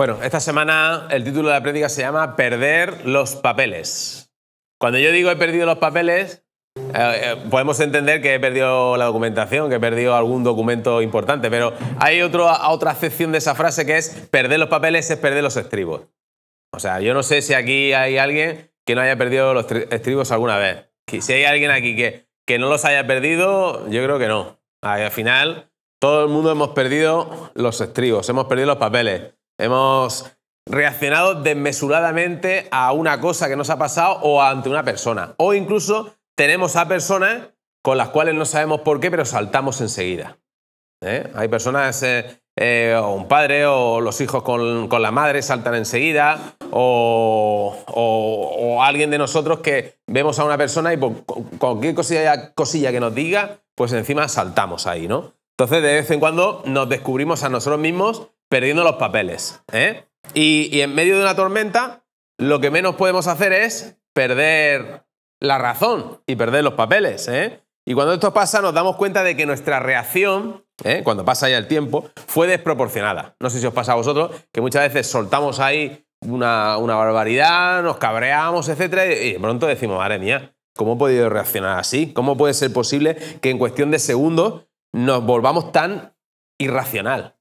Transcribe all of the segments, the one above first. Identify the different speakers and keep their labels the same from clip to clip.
Speaker 1: Bueno, esta semana el título de la prédica se llama Perder los papeles. Cuando yo digo he perdido los papeles, podemos entender que he perdido la documentación, que he perdido algún documento importante, pero hay otra acepción de esa frase que es perder los papeles es perder los estribos. O sea, yo no sé si aquí hay alguien que no haya perdido los estribos alguna vez. Si hay alguien aquí que no los haya perdido, yo creo que no. Al final, todo el mundo hemos perdido los estribos, hemos perdido los papeles. Hemos reaccionado desmesuradamente a una cosa que nos ha pasado o ante una persona. O incluso tenemos a personas con las cuales no sabemos por qué, pero saltamos enseguida. Hay personas, o un padre o los hijos con la madre saltan enseguida, o alguien de nosotros que vemos a una persona y por cualquier cosilla que nos diga, pues encima saltamos ahí, ¿no? Entonces, de vez en cuando nos descubrimos a nosotros mismos perdiendo los papeles. Y en medio de una tormenta, lo que menos podemos hacer es perder la razón y perder los papeles. Y cuando esto pasa, nos damos cuenta de que nuestra reacción, cuando pasa ya el tiempo, fue desproporcionada. No sé si os pasa a vosotros, que muchas veces soltamos ahí una barbaridad, nos cabreamos, etcétera, y de pronto decimos, madre mía, ¿cómo he podido reaccionar así? ¿Cómo puede ser posible que en cuestión de segundos nos volvamos tan irracional?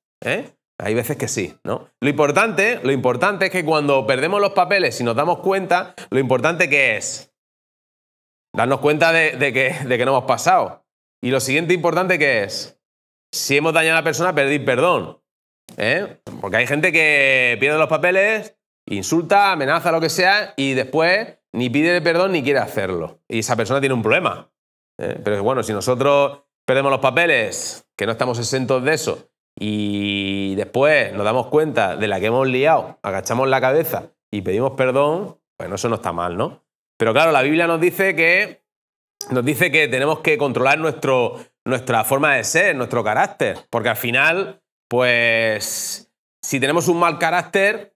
Speaker 1: Hay veces que sí, ¿no? Lo importante es que cuando perdemos los papeles y nos damos cuenta, lo importante que es darnos cuenta de que no hemos pasado. Y lo siguiente importante que es, si hemos dañado a la persona, pedir perdón. Porque hay gente que pierde los papeles, insulta, amenaza, lo que sea, y después ni pide perdón ni quiere hacerlo. Y esa persona tiene un problema. Pero bueno, si nosotros perdemos los papeles, que no estamos exentos de eso, y después nos damos cuenta de la que hemos liado, agachamos la cabeza y pedimos perdón, bueno, eso no está mal, ¿no? Pero claro, la Biblia nos dice que tenemos que controlar nuestra forma de ser, nuestro carácter, porque al final, pues, si tenemos un mal carácter,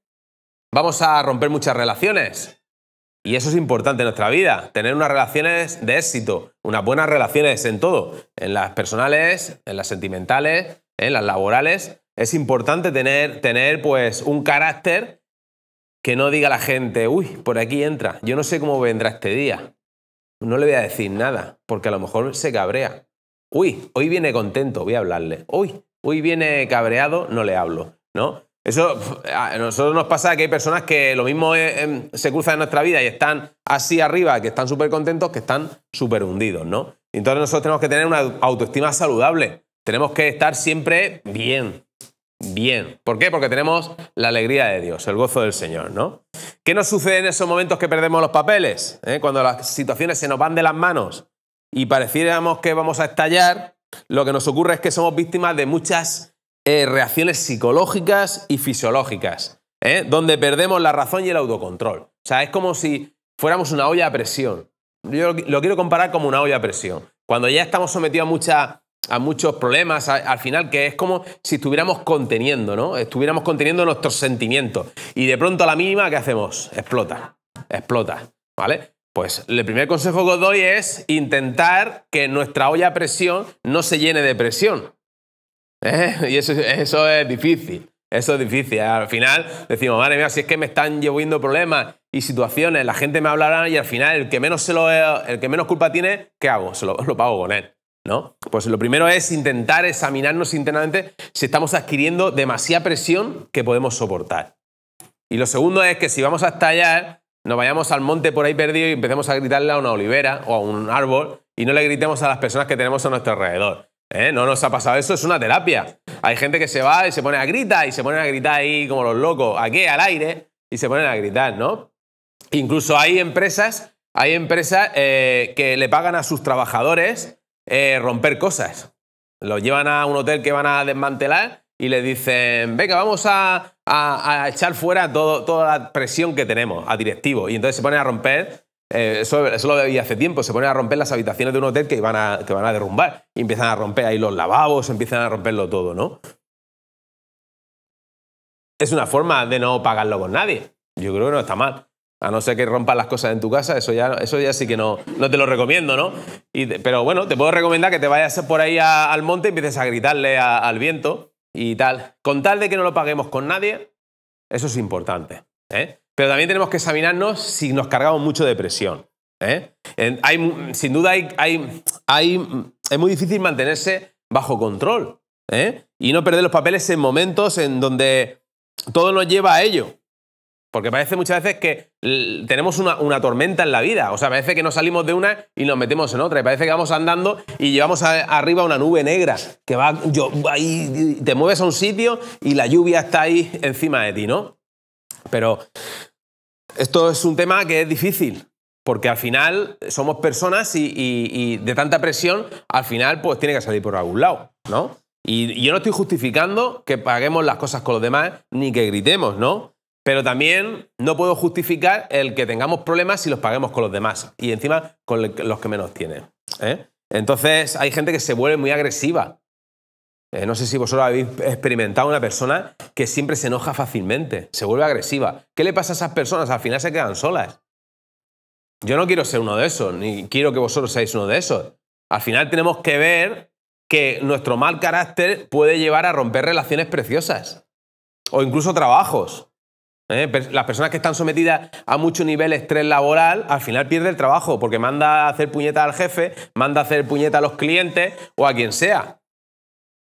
Speaker 1: vamos a romper muchas relaciones. Y eso es importante en nuestra vida, tener unas relaciones de éxito, unas buenas relaciones en todo, en las personales, en las sentimentales, en las laborales. Es importante tener pues un carácter que no diga a la gente, uy, por aquí entra, yo no sé cómo vendrá este día. No le voy a decir nada, porque a lo mejor se cabrea. Uy, hoy viene contento, voy a hablarle. Uy, hoy viene cabreado, no le hablo, ¿no? Eso, a nosotros nos pasa que hay personas que lo mismo se cruzan en nuestra vida y están así arriba, que están súper contentos, que están súper hundidos, ¿no? Entonces nosotros tenemos que tener una autoestima saludable. Tenemos que estar siempre bien. ¿Por qué? Porque tenemos la alegría de Dios, el gozo del Señor, ¿no? ¿Qué nos sucede en esos momentos que perdemos los papeles? Cuando las situaciones se nos van de las manos y pareciéramos que vamos a estallar, lo que nos ocurre es que somos víctimas de muchas reacciones psicológicas y fisiológicas, donde perdemos la razón y el autocontrol. O sea, es como si fuéramos una olla a presión. Yo lo quiero comparar como una olla a presión. Cuando ya estamos sometidos a muchos problemas, al final, que es como si estuviéramos conteniendo, ¿no? Estuviéramos conteniendo nuestros sentimientos. Y de pronto a la mínima, ¿qué hacemos? Explota, ¿vale? Pues el primer consejo que os doy es intentar que nuestra olla a presión no se llene de presión. Y eso es difícil. Eso es difícil. Al final decimos, madre mía, si es que me están lloviendo problemas y situaciones, la gente me hablará y al final el que menos culpa tiene, ¿qué hago? Lo pago con él, ¿no? Pues lo primero es intentar examinarnos internamente si estamos adquiriendo demasiada presión que podemos soportar. Y lo segundo es que si vamos a estallar, nos vayamos al monte por ahí perdido y empecemos a gritarle a una olivera o a un árbol y no le gritemos a las personas que tenemos a nuestro alrededor. ¿No nos ha pasado eso? Es una terapia. Hay gente que se va y se pone a gritar y se ponen a gritar ahí como los locos, aquí al aire, y se ponen a gritar, ¿no? Incluso hay empresas que le pagan a sus trabajadores romper cosas. Los llevan a un hotel que van a desmantelar y les dicen, venga, vamos a echar fuera toda la presión que tenemos a directivos. Y entonces se ponen a romper. Eso lo veía hace tiempo, se ponen a romper las habitaciones de un hotel que van a derrumbar y empiezan a romper ahí los lavabos, empiezan a romperlo todo, ¿no? Es una forma de no pagarlo con nadie. Yo creo que no está mal. A no ser que rompas las cosas en tu casa, eso ya sí que no te lo recomiendo, ¿no? Pero bueno, te puedo recomendar que te vayas por ahí al monte y empieces a gritarle al viento y tal. Con tal de que no lo paguemos con nadie, Eso es importante. Pero también tenemos que examinarnos si nos cargamos mucho de presión. Sin duda es muy difícil mantenerse bajo control y no perder los papeles en momentos en donde todo nos lleva a ello. Porque parece muchas veces que tenemos una tormenta en la vida. O sea, parece que nos salimos de una y nos metemos en otra. Y parece que vamos andando y llevamos arriba una nube negra. Que va, ahí te mueves a un sitio y la lluvia está ahí encima de ti, ¿no? Pero esto es un tema que es difícil. Porque al final somos personas y de tanta presión, al final pues tiene que salir por algún lado, ¿no? Y yo no estoy justificando que paguemos las cosas con los demás ni que gritemos, ¿no? Pero también no puedo justificar el que tengamos problemas si los paguemos con los demás y encima con los que menos tienen. Entonces hay gente que se vuelve muy agresiva. No sé si vosotros habéis experimentado una persona que siempre se enoja fácilmente, se vuelve agresiva. ¿Qué le pasa a esas personas? Al final se quedan solas. Yo no quiero ser uno de esos, ni quiero que vosotros seáis uno de esos. Al final tenemos que ver que nuestro mal carácter puede llevar a romper relaciones preciosas o incluso trabajos. Las personas que están sometidas a mucho nivel de estrés laboral, al final pierde el trabajo porque manda a hacer puñetas al jefe, manda a hacer puñetas a los clientes o a quien sea.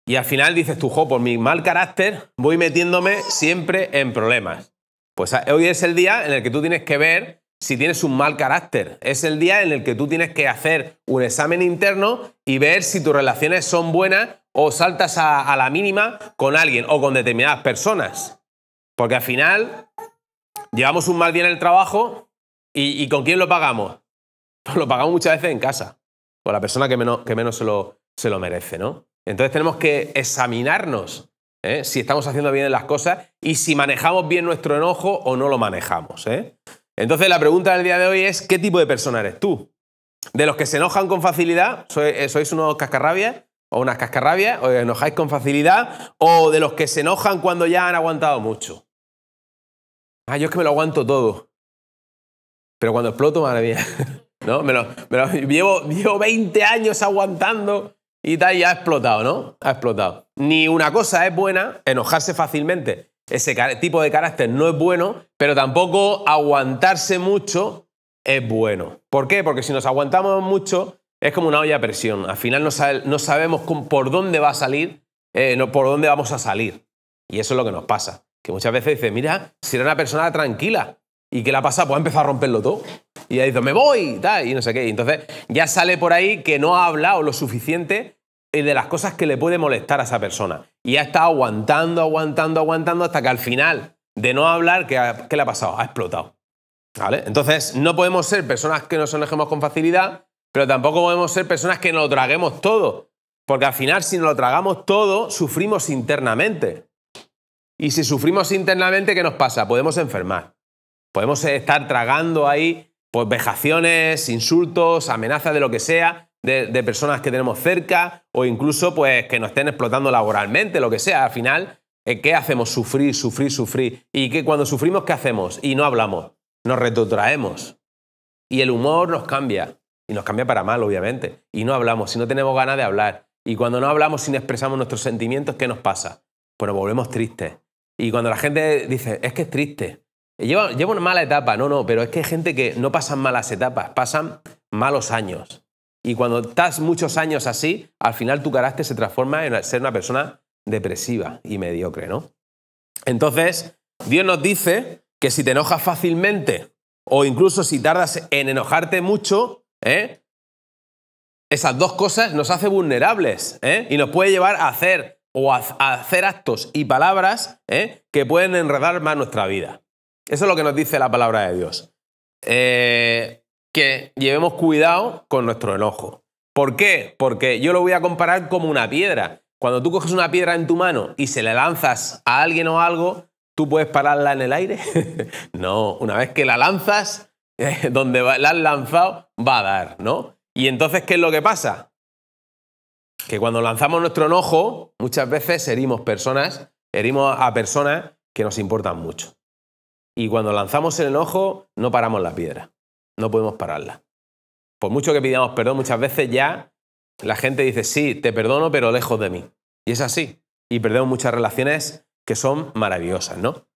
Speaker 1: Y al final dices tú, por mi mal carácter voy metiéndome siempre en problemas. Pues hoy es el día en el que tú tienes que ver si tienes un mal carácter. Es el día en el que tú tienes que hacer un examen interno y ver si tus relaciones son buenas o saltas a la mínima con alguien o con determinadas personas. Porque al final llevamos un mal día en el trabajo y ¿con quién lo pagamos? Pues lo pagamos muchas veces en casa, con la persona que menos se lo merece, ¿no? Entonces tenemos que examinarnos si estamos haciendo bien las cosas y si manejamos bien nuestro enojo o no lo manejamos. Entonces la pregunta del día de hoy es ¿qué tipo de persona eres tú? ¿De los que se enojan con facilidad? ¿Sois unos cascarrabias? ¿O unas cascarrabias? ¿O os enojáis con facilidad? ¿O de los que se enojan cuando ya han aguantado mucho? Yo es que me lo aguanto todo. Pero cuando exploto, madre mía, ¿no? Llevo 20 años aguantando y tal, y ha explotado, ¿no? Ha explotado. Ni una cosa es buena, enojarse fácilmente. Ese tipo de carácter no es bueno, pero tampoco aguantarse mucho es bueno. ¿Por qué? Porque si nos aguantamos mucho, es como una olla a presión. Al final no sabemos por dónde va a salir, por dónde vamos a salir. Y eso es lo que nos pasa. Que muchas veces dices, mira, si era una persona tranquila. ¿Y qué le ha pasado? Pues ha empezado a romperlo todo. Y ya dice, me voy, tal, y no sé qué. Y entonces ya sale por ahí que no ha hablado lo suficiente de las cosas que le puede molestar a esa persona. Y ha estado aguantando hasta que al final de no hablar, ¿qué le ha pasado? Ha explotado. ¿Vale? Entonces no podemos ser personas que nos enojemos con facilidad, pero tampoco podemos ser personas que nos lo traguemos todo. Porque al final, si nos lo tragamos todo, sufrimos internamente. Y si sufrimos internamente, ¿qué nos pasa? Podemos enfermar. Podemos estar tragando ahí pues, vejaciones, insultos, amenazas de lo que sea, de personas que tenemos cerca o incluso pues, que nos estén explotando laboralmente, lo que sea. Al final, ¿qué hacemos? Sufrir. Y que cuando sufrimos, ¿qué hacemos? Y no hablamos. Nos retrotraemos. Y el humor nos cambia. Y nos cambia para mal, obviamente. Y no hablamos, si no tenemos ganas de hablar. Y cuando no hablamos, si no expresamos nuestros sentimientos, ¿qué nos pasa? Pues nos volvemos tristes. Y cuando la gente dice, es que es triste, lleva una mala etapa. No, pero es que hay gente que no pasan malas etapas, pasan malos años. Y cuando estás muchos años así, al final tu carácter se transforma en ser una persona depresiva y mediocre, ¿no? Entonces, Dios nos dice que si te enojas fácilmente o incluso si tardas en enojarte mucho, esas dos cosas nos hacen vulnerables y nos puede llevar a hacer actos y palabras que pueden enredar más nuestra vida. Eso es lo que nos dice la palabra de Dios. Que llevemos cuidado con nuestro enojo. ¿Por qué? Porque yo lo voy a comparar como una piedra. Cuando tú coges una piedra en tu mano y se la lanzas a alguien o algo, ¿tú puedes pararla en el aire? No, una vez que la lanzas, donde la has lanzado, va a dar, ¿no? Y entonces, ¿qué es lo que pasa? Que cuando lanzamos nuestro enojo, muchas veces herimos a personas que nos importan mucho. Y cuando lanzamos el enojo, no paramos la piedra. No podemos pararla. Por mucho que pidamos perdón, muchas veces ya la gente dice, sí, te perdono, pero lejos de mí. Y es así. Y perdemos muchas relaciones que son maravillosas, ¿no?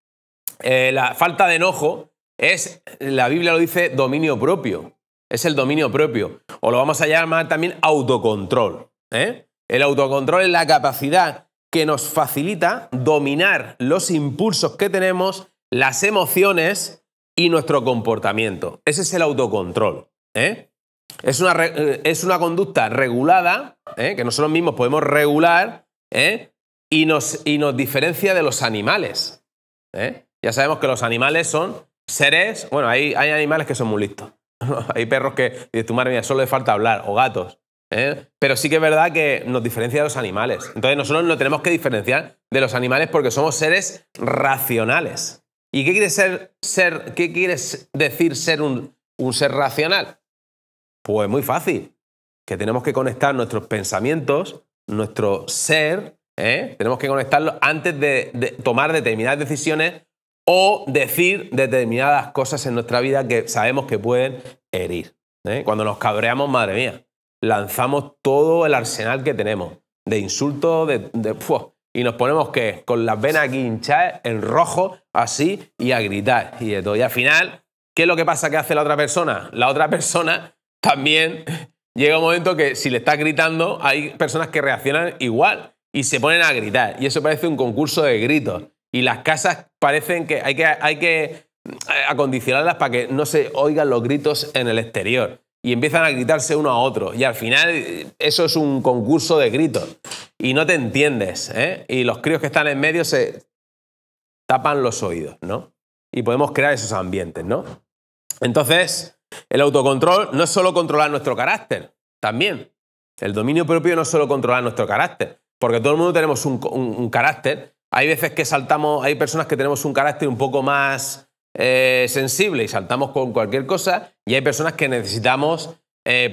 Speaker 1: La falta de enojo es, la Biblia lo dice, dominio propio. Es el dominio propio. O lo vamos a llamar también autocontrol. El autocontrol es la capacidad que nos facilita dominar los impulsos que tenemos, las emociones y nuestro comportamiento. Ese es el autocontrol. Es una conducta regulada, que nosotros mismos podemos regular, y nos diferencia de los animales. Ya sabemos que los animales son seres, bueno, hay animales que son muy listos. Hay perros que, dices, tu madre mía, solo le falta hablar, o gatos. Pero sí que es verdad que nos diferencia de los animales. Entonces nosotros nos tenemos que diferenciar de los animales porque somos seres racionales. ¿Y qué quiere decir ser un ser racional? Pues muy fácil, que tenemos que conectar nuestros pensamientos, nuestro ser, tenemos que conectarlos antes de tomar determinadas decisiones o decir determinadas cosas en nuestra vida que sabemos que pueden herir. Cuando nos cabreamos, madre mía, lanzamos todo el arsenal que tenemos de insultos, y nos ponemos ¿qué? Con las venas aquí hinchadas, en rojo, así, y a gritar y de todo. Y al final, ¿qué es lo que pasa que hace la otra persona? La otra persona también llega un momento que si le estás gritando, hay personas que reaccionan igual y se ponen a gritar. Y eso parece un concurso de gritos. Y las casas parecen que hay que acondicionarlas para que no se oigan los gritos en el exterior. Y empiezan a gritarse uno a otro. Y al final eso es un concurso de gritos. Y no te entiendes, Y los críos que están en medio se tapan los oídos, ¿no? Y podemos crear esos ambientes, ¿no? Entonces, el autocontrol no es solo controlar nuestro carácter, también. El dominio propio no es solo controlar nuestro carácter, porque todo el mundo tenemos un carácter. Hay veces que hay personas que tenemos un carácter un poco más sensible y saltamos con cualquier cosa, y hay personas que necesitamos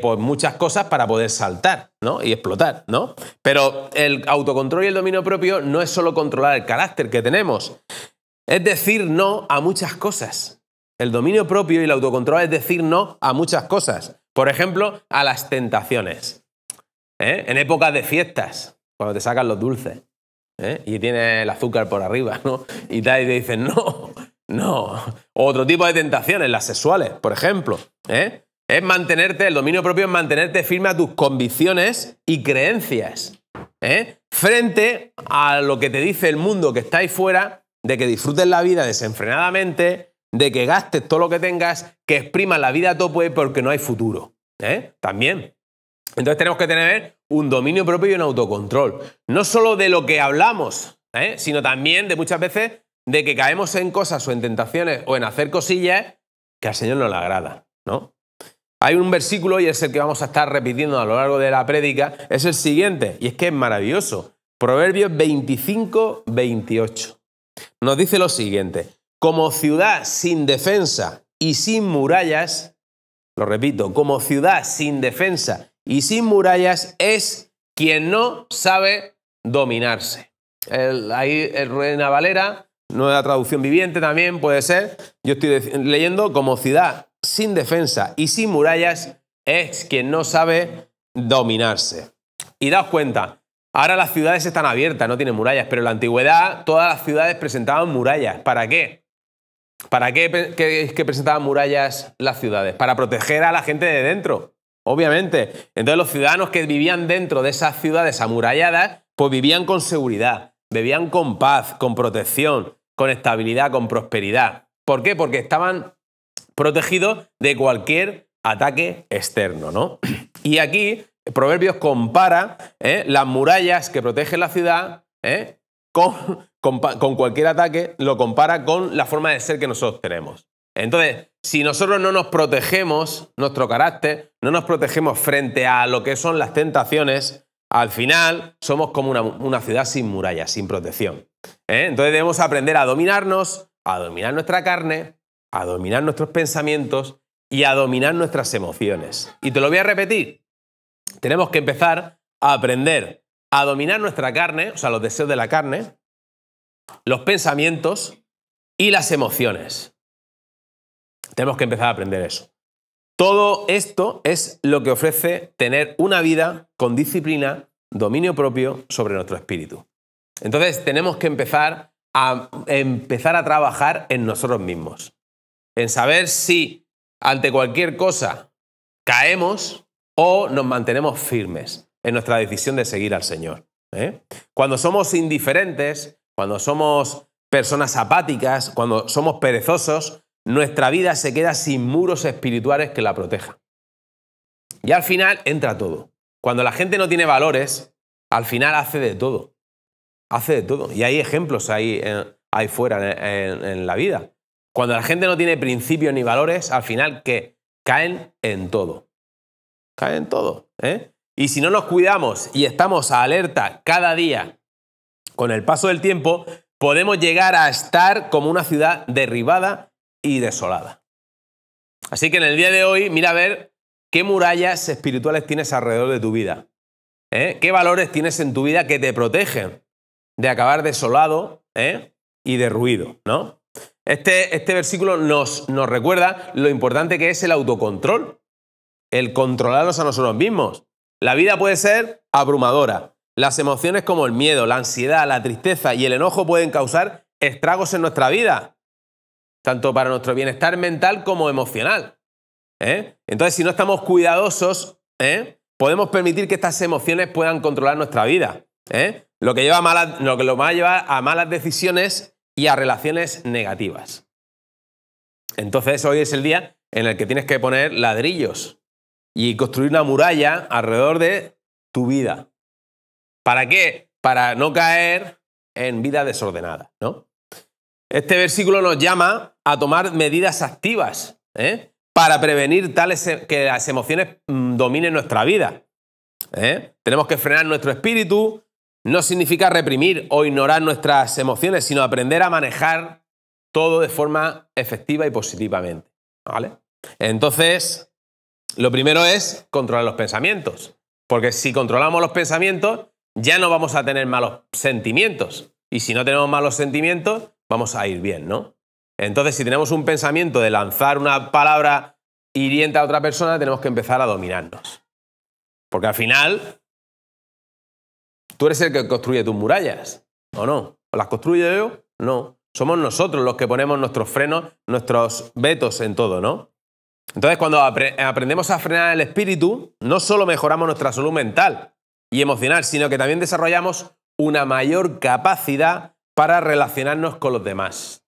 Speaker 1: pues muchas cosas para poder saltar, ¿no? Y explotar, ¿no? Pero el autocontrol y el dominio propio no es solo controlar el carácter que tenemos, es decir no a muchas cosas. El dominio propio y el autocontrol es decir no a muchas cosas. Por ejemplo, a las tentaciones. En épocas de fiestas, cuando te sacan los dulces, y tienes el azúcar por arriba, ¿no? Y te dicen no. Otro tipo de tentaciones, las sexuales, por ejemplo. Es mantenerte, el dominio propio es mantenerte firme a tus convicciones y creencias. Frente a lo que te dice el mundo que está ahí fuera, de que disfrutes la vida desenfrenadamente, de que gastes todo lo que tengas, que exprimas la vida a tope porque no hay futuro. También. Entonces tenemos que tener un dominio propio y un autocontrol. No solo de lo que hablamos, sino también de muchas veces de que caemos en cosas o en tentaciones o en hacer cosillas que al Señor no le agrada, ¿no? Hay un versículo, y es el que vamos a estar repitiendo a lo largo de la prédica, es el siguiente, y es que es maravilloso. Proverbios 25, 28. Nos dice lo siguiente: como ciudad sin defensa y sin murallas, lo repito, como ciudad sin defensa y sin murallas es quien no sabe dominarse. Ahí el Reina Valera, nueva traducción viviente también puede ser. Yo estoy leyendo: como ciudad sin defensa y sin murallas es quien no sabe dominarse. Y daos cuenta, ahora las ciudades están abiertas, no tienen murallas, pero en la antigüedad todas las ciudades presentaban murallas. ¿Para qué? ¿Para qué que presentaban murallas las ciudades? Para proteger a la gente de dentro, obviamente. Entonces los ciudadanos que vivían dentro de esas ciudades amuralladas, pues vivían con seguridad, vivían con paz, con protección, con estabilidad, con prosperidad. ¿Por qué? Porque estaban protegidos de cualquier ataque externo, ¿no? Y aquí Proverbios compara las murallas que protegen la ciudad con cualquier ataque, lo compara con la forma de ser que nosotros tenemos. Entonces, si nosotros no nos protegemos nuestro carácter, no nos protegemos frente a lo que son las tentaciones, al final somos como una ciudad sin murallas, sin protección. Entonces debemos aprender a dominarnos, a dominar nuestra carne, a dominar nuestros pensamientos y a dominar nuestras emociones. Y te lo voy a repetir. Tenemos que empezar a aprender a dominar nuestra carne, o sea, los deseos de la carne, los pensamientos y las emociones. Tenemos que empezar a aprender eso. Todo esto es lo que ofrece tener una vida con disciplina, dominio propio sobre nuestro espíritu. Entonces tenemos que empezar a empezar a trabajar en nosotros mismos. En saber si ante cualquier cosa caemos o nos mantenemos firmes en nuestra decisión de seguir al Señor. Cuando somos indiferentes, cuando somos personas apáticas, cuando somos perezosos, nuestra vida se queda sin muros espirituales que la protejan. Y al final entra todo. Cuando la gente no tiene valores, al final hace de todo. Hace de todo. Y hay ejemplos ahí fuera en la vida. Cuando la gente no tiene principios ni valores, al final ¿qué? Caen en todo. Caen en todo. Y si no nos cuidamos y estamos alerta cada día con el paso del tiempo, podemos llegar a estar como una ciudad derribada y desolada. Así que en el día de hoy, mira a ver qué murallas espirituales tienes alrededor de tu vida. ¿Qué valores tienes en tu vida que te protegen de acabar desolado y derruido, ¿no? Este versículo nos recuerda lo importante que es el autocontrol, el controlarnos a nosotros mismos. La vida puede ser abrumadora. Las emociones como el miedo, la ansiedad, la tristeza y el enojo pueden causar estragos en nuestra vida, tanto para nuestro bienestar mental como emocional. Entonces, si no estamos cuidadosos, podemos permitir que estas emociones puedan controlar nuestra vida, lo que nos va a llevar a malas decisiones y a relaciones negativas. Entonces, hoy es el día en el que tienes que poner ladrillos y construir una muralla alrededor de tu vida. ¿Para qué? Para no caer en vida desordenada, ¿no? Este versículo nos llama a tomar medidas activas, para prevenir que las emociones dominen nuestra vida. Tenemos que frenar nuestro espíritu. No significa reprimir o ignorar nuestras emociones, sino aprender a manejar todo de forma efectiva y positivamente, ¿vale? Entonces, lo primero es controlar los pensamientos, porque si controlamos los pensamientos, ya no vamos a tener malos sentimientos. Y si no tenemos malos sentimientos, vamos a ir bien, ¿no? Entonces, si tenemos un pensamiento de lanzar una palabra hiriente a otra persona, tenemos que empezar a dominarnos. Porque al final, tú eres el que construye tus murallas, ¿o no? ¿O las construyo yo? No. Somos nosotros los que ponemos nuestros frenos, nuestros vetos en todo, ¿no? Entonces, cuando aprendemos a frenar el espíritu, no solo mejoramos nuestra salud mental y emocional, sino que también desarrollamos una mayor capacidad para relacionarnos con los demás.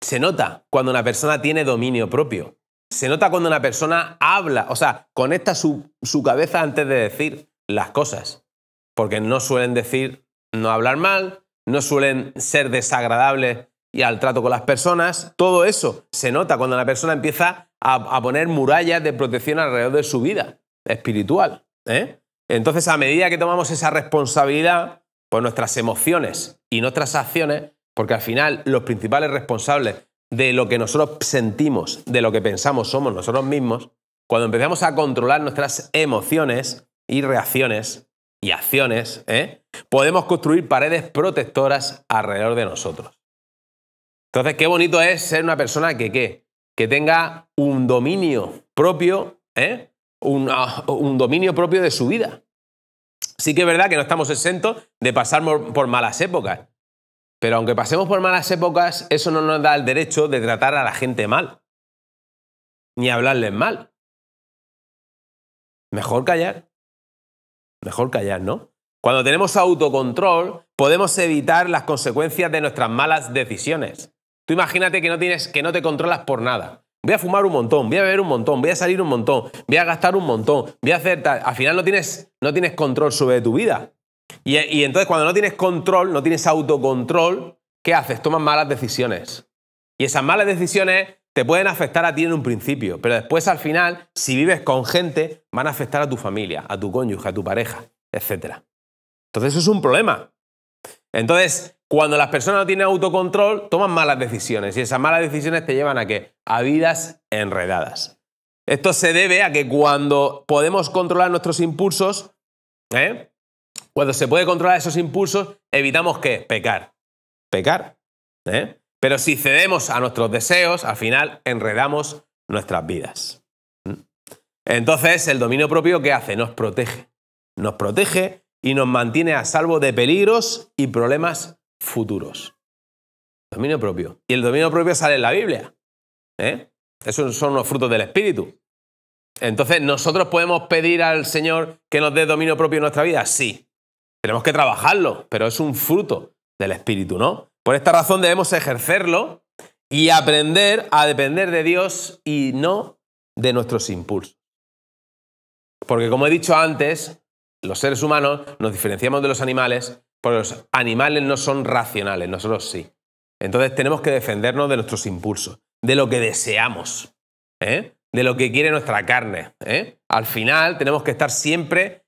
Speaker 1: Se nota cuando una persona tiene dominio propio. Se nota cuando una persona habla, o sea, conecta su cabeza antes de decir las cosas. Porque no suelen no hablar mal, no suelen ser desagradables y al trato con las personas. Todo eso se nota cuando la persona empieza a poner murallas de protección alrededor de su vida espiritual. Entonces, a medida que tomamos esa responsabilidad, pues nuestras emociones y nuestras acciones, porque al final los principales responsables de lo que nosotros sentimos, de lo que pensamos, somos nosotros mismos. Cuando empezamos a controlar nuestras emociones y reacciones y acciones, podemos construir paredes protectoras alrededor de nosotros. Entonces, qué bonito es ser una persona que tenga un dominio propio, un dominio propio de su vida. Sí que es verdad que no estamos exentos de pasar por malas épocas. Pero aunque pasemos por malas épocas, eso no nos da el derecho de tratar a la gente mal, ni hablarles mal. Mejor callar, ¿no? Cuando tenemos autocontrol, podemos evitar las consecuencias de nuestras malas decisiones. Tú imagínate que no te controlas por nada. Voy a fumar un montón, voy a beber un montón, voy a salir un montón, voy a gastar un montón, voy a hacer tal. Al final no tienes control sobre tu vida. Y entonces cuando no tienes control, no tienes autocontrol, ¿qué haces? Tomas malas decisiones. Y esas malas decisiones te pueden afectar a ti en un principio, pero después al final, si vives con gente, van a afectar a tu familia, a tu cónyuge, a tu pareja, etc. Entonces eso es un problema. Entonces, cuando las personas no tienen autocontrol, toman malas decisiones y esas malas decisiones te llevan ¿a qué? A vidas enredadas. Esto se debe a que cuando podemos controlar nuestros impulsos, cuando se puede controlar esos impulsos, evitamos ¿qué? Pecar. Pero si cedemos a nuestros deseos, al final enredamos nuestras vidas. Entonces, el dominio propio, ¿qué hace? Nos protege. Nos protege y nos mantiene a salvo de peligros y problemas futuros. Dominio propio. Y el dominio propio sale en la Biblia. Esos son los frutos del Espíritu. Entonces, ¿nosotros podemos pedir al Señor que nos dé dominio propio en nuestra vida? Sí. Tenemos que trabajarlo, pero es un fruto del Espíritu, ¿no? Por esta razón debemos ejercerlo y aprender a depender de Dios y no de nuestros impulsos. Porque, como he dicho antes, los seres humanos nos diferenciamos de los animales, porque los animales no son racionales, nosotros sí. Entonces tenemos que defendernos de nuestros impulsos, de lo que deseamos, de lo que quiere nuestra carne. Al final tenemos que estar siempre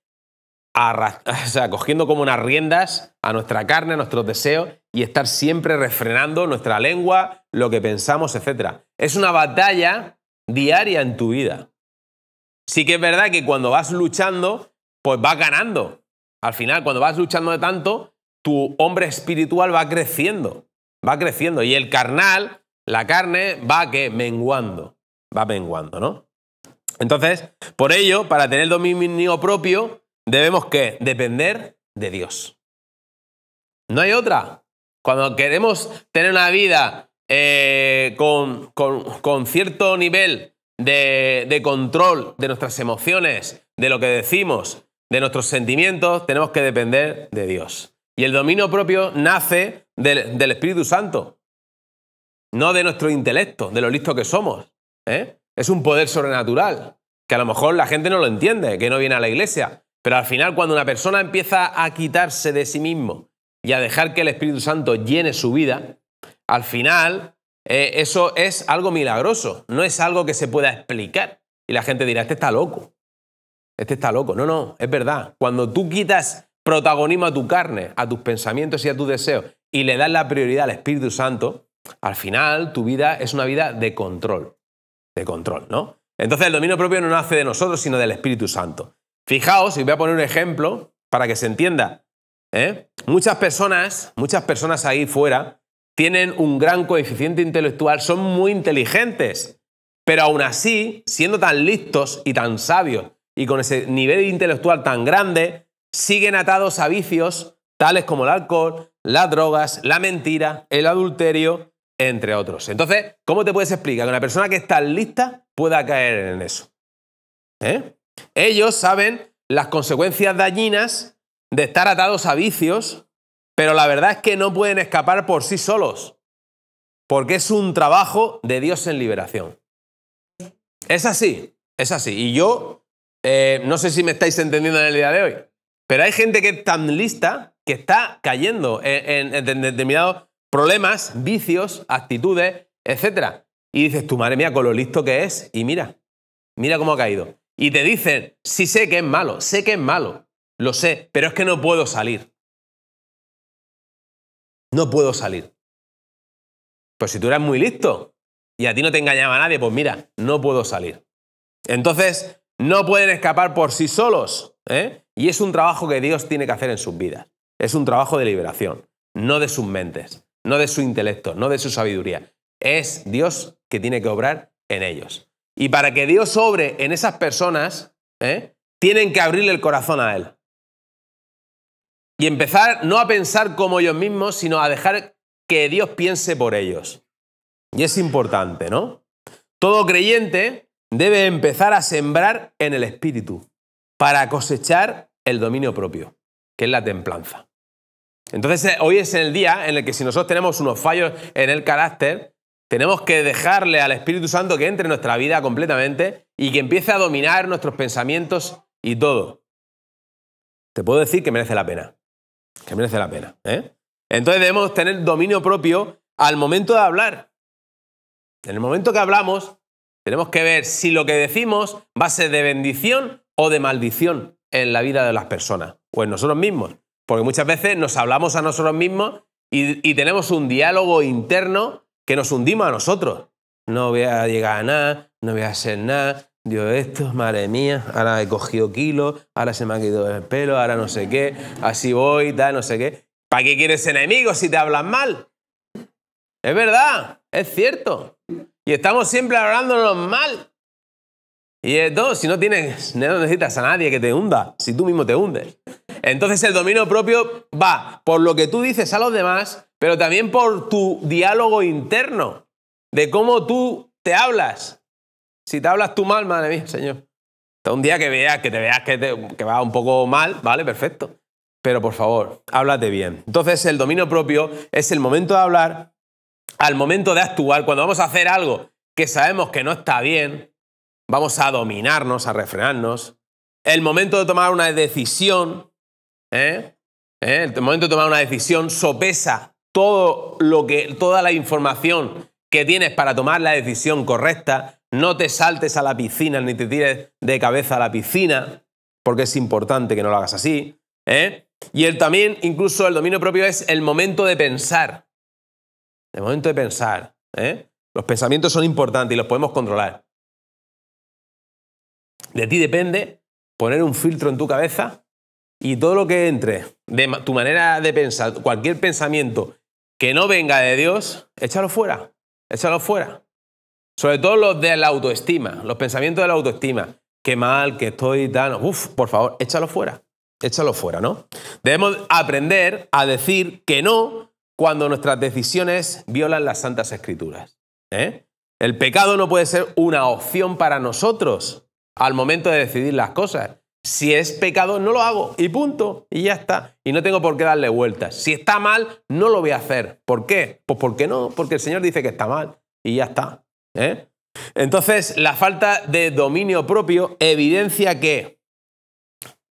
Speaker 1: cogiendo como unas riendas a nuestra carne, a nuestros deseos, y estar siempre refrenando nuestra lengua, lo que pensamos, etc. Es una batalla diaria en tu vida. Sí que es verdad que cuando vas luchando, pues vas ganando. Al final, cuando vas luchando de tanto, tu hombre espiritual va creciendo. Y el carnal, la carne, va menguando, ¿no? Entonces, por ello, para tener dominio propio, debemos ¿qué? Depender de Dios. No hay otra. Cuando queremos tener una vida con cierto nivel de control de nuestras emociones, de lo que decimos, de nuestros sentimientos, tenemos que depender de Dios. Y el dominio propio nace del Espíritu Santo, no de nuestro intelecto, de lo listo que somos. Es un poder sobrenatural, que a lo mejor la gente no lo entiende, que no viene a la iglesia. Pero al final, cuando una persona empieza a quitarse de sí mismo y a dejar que el Espíritu Santo llene su vida, al final eso es algo milagroso, no es algo que se pueda explicar. Y la gente dirá, este está loco. No, es verdad. Cuando tú quitas protagonismo a tu carne, a tus pensamientos y a tus deseos y le das la prioridad al Espíritu Santo, al final tu vida es una vida de control, ¿no? Entonces el dominio propio no nace de nosotros, sino del Espíritu Santo. Fijaos, y voy a poner un ejemplo para que se entienda. Muchas personas ahí fuera tienen un gran coeficiente intelectual, son muy inteligentes, pero aún así, siendo tan listos y tan sabios y con ese nivel intelectual tan grande, siguen atados a vicios tales como el alcohol, las drogas, la mentira, el adulterio, entre otros. Entonces, ¿cómo te puedes explicar que una persona que es tan lista pueda caer en eso? Ellos saben las consecuencias dañinas de estar atados a vicios, pero la verdad es que no pueden escapar por sí solos, porque es un trabajo de Dios en liberación. Es así. Y yo no sé si me estáis entendiendo en el día de hoy, pero hay gente que es tan lista que está cayendo en determinados problemas, vicios, actitudes, etc. Y dices, tú, madre mía, con lo listo que es, y mira cómo ha caído. Y te dicen, sí sé que es malo, lo sé, pero es que no puedo salir. Pues si tú eras muy listo y a ti no te engañaba nadie, pues mira, no puedo salir. Entonces, no pueden escapar por sí solos, y es un trabajo que Dios tiene que hacer en sus vidas. Es un trabajo de liberación, no de sus mentes, no de su intelecto, no de su sabiduría. Es Dios que tiene que obrar en ellos. Y para que Dios obre en esas personas, tienen que abrirle el corazón a Él. Y empezar no a pensar como ellos mismos, sino a dejar que Dios piense por ellos. Y es importante, ¿no? Todo creyente debe empezar a sembrar en el Espíritu para cosechar el dominio propio, que es la templanza. Entonces, hoy es el día en el que si nosotros tenemos unos fallos en el carácter, tenemos que dejarle al Espíritu Santo que entre en nuestra vida completamente y que empiece a dominar nuestros pensamientos y todo. Te puedo decir que merece la pena. Entonces debemos tener dominio propio al momento de hablar. En el momento que hablamos, tenemos que ver si lo que decimos va a ser de bendición o de maldición en la vida de las personas o en nosotros mismos. Porque muchas veces nos hablamos a nosotros mismos y tenemos un diálogo interno que nos hundimos a nosotros. No voy a llegar a nada, no voy a hacer nada. Dios, esto, madre mía, ahora he cogido kilos, ahora se me ha quitado el pelo, ahora no sé qué, así voy, tal, no sé qué. ¿Para qué quieres enemigos si te hablan mal? Es verdad, es cierto. Y estamos siempre hablándonos mal. Y esto, si no necesitas a nadie que te hunda, si tú mismo te hundes. Entonces el dominio propio va por lo que tú dices a los demás, pero también por tu diálogo interno, de cómo tú te hablas. Si te hablas tú mal, madre mía, Señor. Un día que te veas que va un poco mal, vale, perfecto. Pero por favor, háblate bien. Entonces el dominio propio es el momento de hablar, al momento de actuar, cuando vamos a hacer algo que sabemos que no está bien, vamos a dominarnos, a refrenarnos. El momento de tomar una decisión, el momento de tomar una decisión sopesa toda la información que tienes para tomar la decisión correcta. No te saltes a la piscina ni te tires de cabeza a la piscina, porque es importante que no lo hagas así. Y también, incluso el dominio propio es el momento de pensar. El momento de pensar. Los pensamientos son importantes y los podemos controlar. De ti depende poner un filtro en tu cabeza y todo lo que entre de tu manera de pensar, cualquier pensamiento que no venga de Dios, échalo fuera. Échalo fuera. Sobre todo los de la autoestima, los pensamientos de la autoestima. Qué mal, que estoy tan... por favor, échalo fuera. Échalo fuera, ¿no? Debemos aprender a decir que no cuando nuestras decisiones violan las Santas Escrituras. El pecado no puede ser una opción para nosotros al momento de decidir las cosas. Si es pecado, no lo hago y punto. Y ya está. Y no tengo por qué darle vueltas. Si está mal, no lo voy a hacer. ¿Por qué? Pues porque no, porque el Señor dice que está mal. Y ya está. Entonces, la falta de dominio propio evidencia que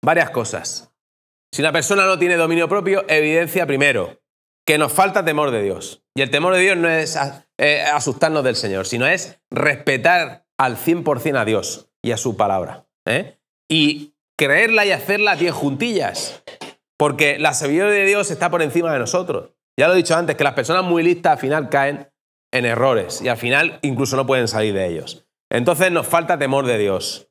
Speaker 1: varias cosas. Si una persona no tiene dominio propio, evidencia primero que nos falta temor de Dios. Y el temor de Dios no es asustarnos del Señor, sino es respetar al 100% a Dios y a su palabra. Y creerla y hacerla a pie juntillas. Porque la sabiduría de Dios está por encima de nosotros. Ya lo he dicho antes, que las personas muy listas al final caen en errores y al final incluso no pueden salir de ellos. Entonces nos falta temor de Dios.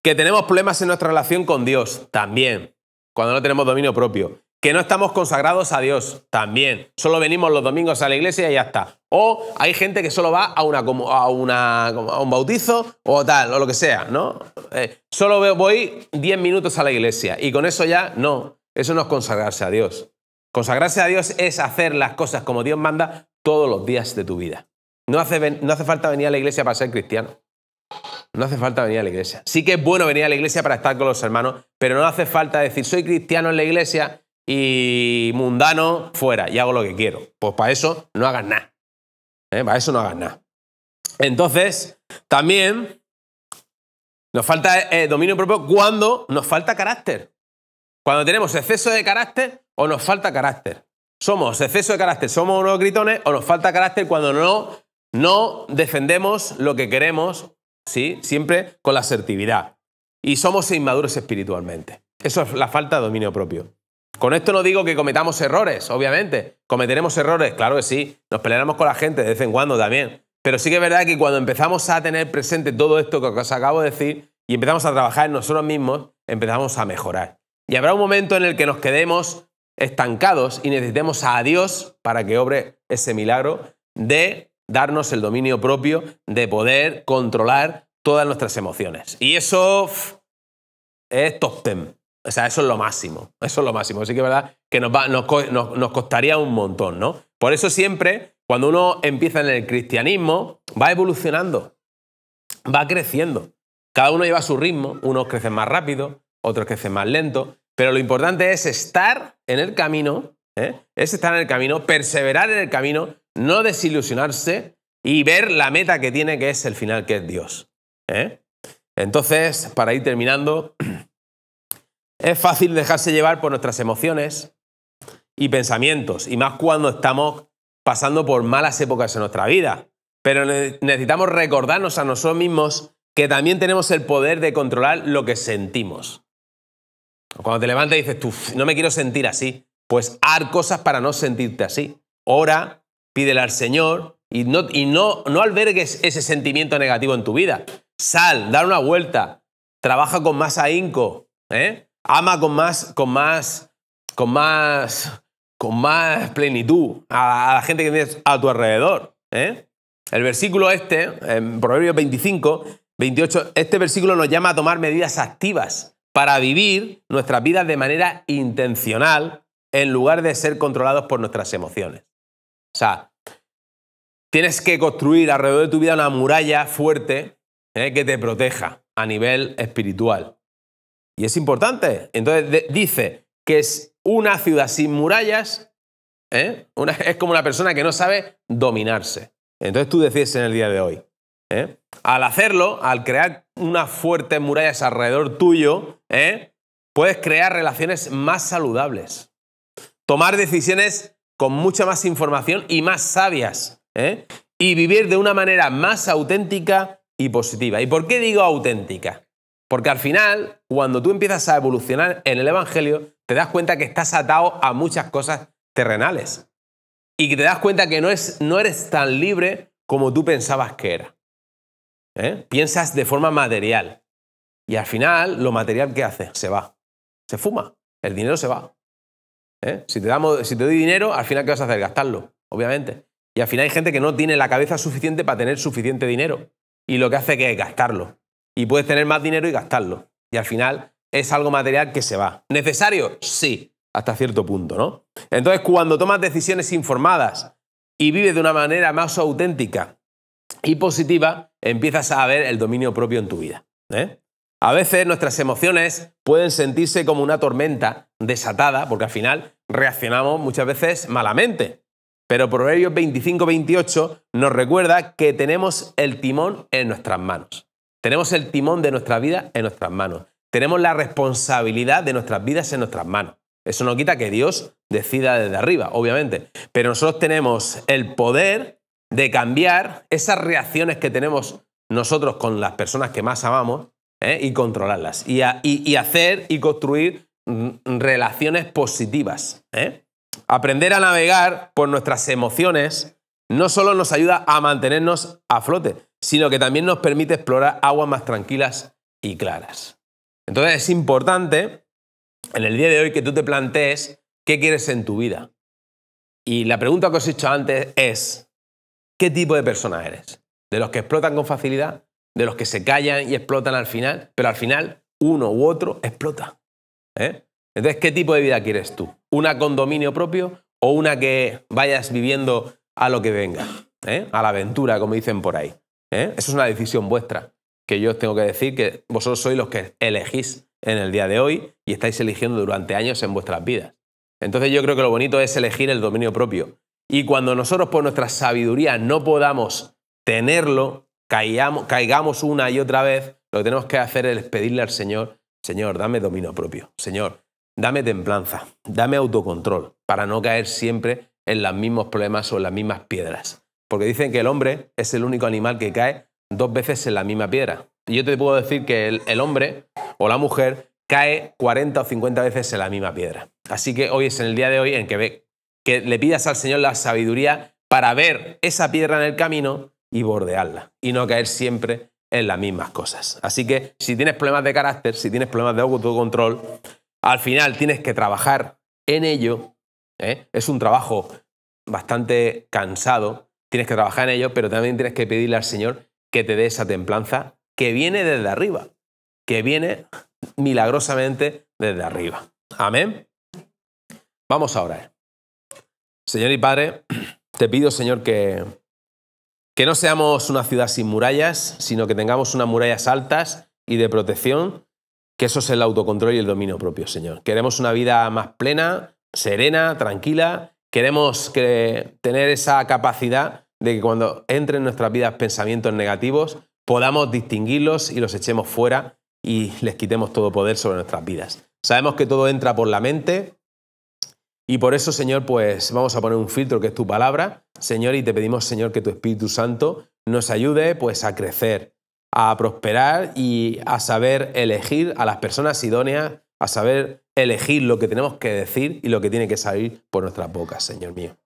Speaker 1: Que tenemos problemas en nuestra relación con Dios, también, cuando no tenemos dominio propio. Que no estamos consagrados a Dios, también. Solo venimos los domingos a la iglesia y ya está. O hay gente que solo va a un bautizo o tal, o lo que sea, ¿no? Solo voy 10 minutos a la iglesia y con eso ya no. Eso no es consagrarse a Dios. Consagrarse a Dios es hacer las cosas como Dios manda todos los días de tu vida. No hace falta venir a la iglesia para ser cristiano. No hace falta venir a la iglesia. Sí que es bueno venir a la iglesia para estar con los hermanos, pero no hace falta decir soy cristiano en la iglesia y mundano fuera y hago lo que quiero. Pues para eso no hagas nada. Para eso no hagas nada. Entonces, también nos falta dominio propio cuando nos falta carácter. Cuando tenemos exceso de carácter o nos falta carácter. Somos exceso de carácter, somos unos gritones o nos falta carácter cuando no defendemos lo que queremos, ¿sí? Siempre con la asertividad. Y somos inmaduros espiritualmente. Eso es la falta de dominio propio. Con esto no digo que cometamos errores, obviamente. ¿Cometeremos errores? Claro que sí. Nos pelearemos con la gente de vez en cuando también. Pero sí que es verdad que cuando empezamos a tener presente todo esto que os acabo de decir y empezamos a trabajar en nosotros mismos, empezamos a mejorar. Y habrá un momento en el que nos quedemos estancados y necesitemos a Dios para que obre ese milagro de darnos el dominio propio, de poder controlar todas nuestras emociones. Y eso es top 10. O sea, eso es lo máximo. Eso es lo máximo. Así que es verdad que nos costaría un montón, ¿no? Por eso siempre, cuando uno empieza en el cristianismo, va evolucionando, va creciendo. Cada uno lleva su ritmo. Unos crecen más rápido, otros crecen más lento. Pero lo importante es estar en el camino, es estar en el camino, perseverar en el camino, no desilusionarse y ver la meta que tiene, que es el final, que es Dios. Entonces, para ir terminando, es fácil dejarse llevar por nuestras emociones y pensamientos, y más cuando estamos pasando por malas épocas en nuestra vida. Pero necesitamos recordarnos a nosotros mismos que también tenemos el poder de controlar lo que sentimos. Cuando te levantas y dices, tú, no me quiero sentir así, pues haz cosas para no sentirte así. Ora, pídele al Señor y no albergues ese sentimiento negativo en tu vida. Sal, da una vuelta, trabaja con más ahínco, ama con más plenitud a la gente que tienes a tu alrededor. El versículo en Proverbios 25, 28, este versículo nos llama a tomar medidas activas para vivir nuestras vidas de manera intencional en lugar de ser controlados por nuestras emociones. O sea, tienes que construir alrededor de tu vida una muralla fuerte que te proteja a nivel espiritual. Y es importante. Entonces dice que es una ciudad sin murallas, es como una persona que no sabe dominarse. Entonces tú decides en el día de hoy. Al hacerlo, al crear unas fuertes murallas alrededor tuyo, puedes crear relaciones más saludables. Tomar decisiones con mucha más información y más sabias. Y vivir de una manera más auténtica y positiva. ¿Y por qué digo auténtica? Porque al final, cuando tú empiezas a evolucionar en el Evangelio, te das cuenta que estás atado a muchas cosas terrenales. Y que te das cuenta que no eres tan libre como tú pensabas que era. Piensas de forma material. Y al final, lo material, ¿qué hace? Se va. Se fuma. El dinero se va. Si te doy dinero, al final, ¿qué vas a hacer? Gastarlo, obviamente. Y al final hay gente que no tiene la cabeza suficiente para tener suficiente dinero. Y lo que hace que es gastarlo. Y puedes tener más dinero y gastarlo. Y al final es algo material que se va. ¿Necesario? Sí, hasta cierto punto, ¿no? Entonces, cuando tomas decisiones informadas y vives de una manera más auténtica y positiva, empiezas a ver el dominio propio en tu vida. A veces nuestras emociones pueden sentirse como una tormenta desatada, porque al final reaccionamos muchas veces malamente. Pero Proverbios 25-28 nos recuerda que tenemos el timón en nuestras manos. Tenemos el timón de nuestra vida en nuestras manos. Tenemos la responsabilidad de nuestras vidas en nuestras manos. Eso no quita que Dios decida desde arriba, obviamente. Pero nosotros tenemos el poder de cambiar esas reacciones que tenemos nosotros con las personas que más amamos y controlarlas. Y hacer y construir relaciones positivas. Aprender a navegar por nuestras emociones no solo nos ayuda a mantenernos a flote, sino que también nos permite explorar aguas más tranquilas y claras. Entonces es importante en el día de hoy que tú te plantees qué quieres en tu vida. Y la pregunta que os he hecho antes es, ¿qué tipo de persona eres? ¿De los que explotan con facilidad? ¿De los que se callan y explotan al final? Pero al final uno u otro explota. Entonces, ¿qué tipo de vida quieres tú? ¿Una con dominio propio o una que vayas viviendo a lo que venga? A la aventura, como dicen por ahí. Eso es una decisión vuestra, que yo os tengo que decir que vosotros sois los que elegís en el día de hoy y estáis eligiendo durante años en vuestras vidas. Entonces yo creo que lo bonito es elegir el dominio propio. Y cuando nosotros por nuestra sabiduría no podamos tenerlo, caigamos una y otra vez, lo que tenemos que hacer es pedirle al Señor, Señor, dame dominio propio. Señor, dame templanza, dame autocontrol, para no caer siempre en los mismos problemas o en las mismas piedras. Porque dicen que el hombre es el único animal que cae 2 veces en la misma piedra. Y yo te puedo decir que el hombre o la mujer cae 40 o 50 veces en la misma piedra. Así que hoy es en el día de hoy en que le pidas al Señor la sabiduría para ver esa piedra en el camino y bordearla. Y no caer siempre en las mismas cosas. Así que si tienes problemas de carácter, si tienes problemas de autocontrol, al final tienes que trabajar en ello. Es un trabajo bastante cansado. Tienes que trabajar en ello, pero también tienes que pedirle al Señor que te dé esa templanza que viene desde arriba, que viene milagrosamente desde arriba. Amén. Vamos a orar. Señor y Padre, te pido, Señor, que no seamos una ciudad sin murallas, sino que tengamos unas murallas altas y de protección, que eso es el autocontrol y el dominio propio, Señor. Queremos una vida más plena, serena, tranquila. Queremos tener esa capacidad de que cuando entren en nuestras vidas pensamientos negativos, podamos distinguirlos y los echemos fuera y les quitemos todo poder sobre nuestras vidas. Sabemos que todo entra por la mente y por eso, Señor, pues vamos a poner un filtro que es tu palabra, Señor, y te pedimos, Señor, que tu Espíritu Santo nos ayude pues a crecer, a prosperar y a saber elegir a las personas idóneas, a saber elegir lo que tenemos que decir y lo que tiene que salir por nuestras bocas, Señor mío.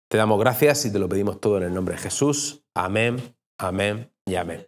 Speaker 1: Te damos gracias y te lo pedimos todo en el nombre de Jesús. Amén, amén y amén.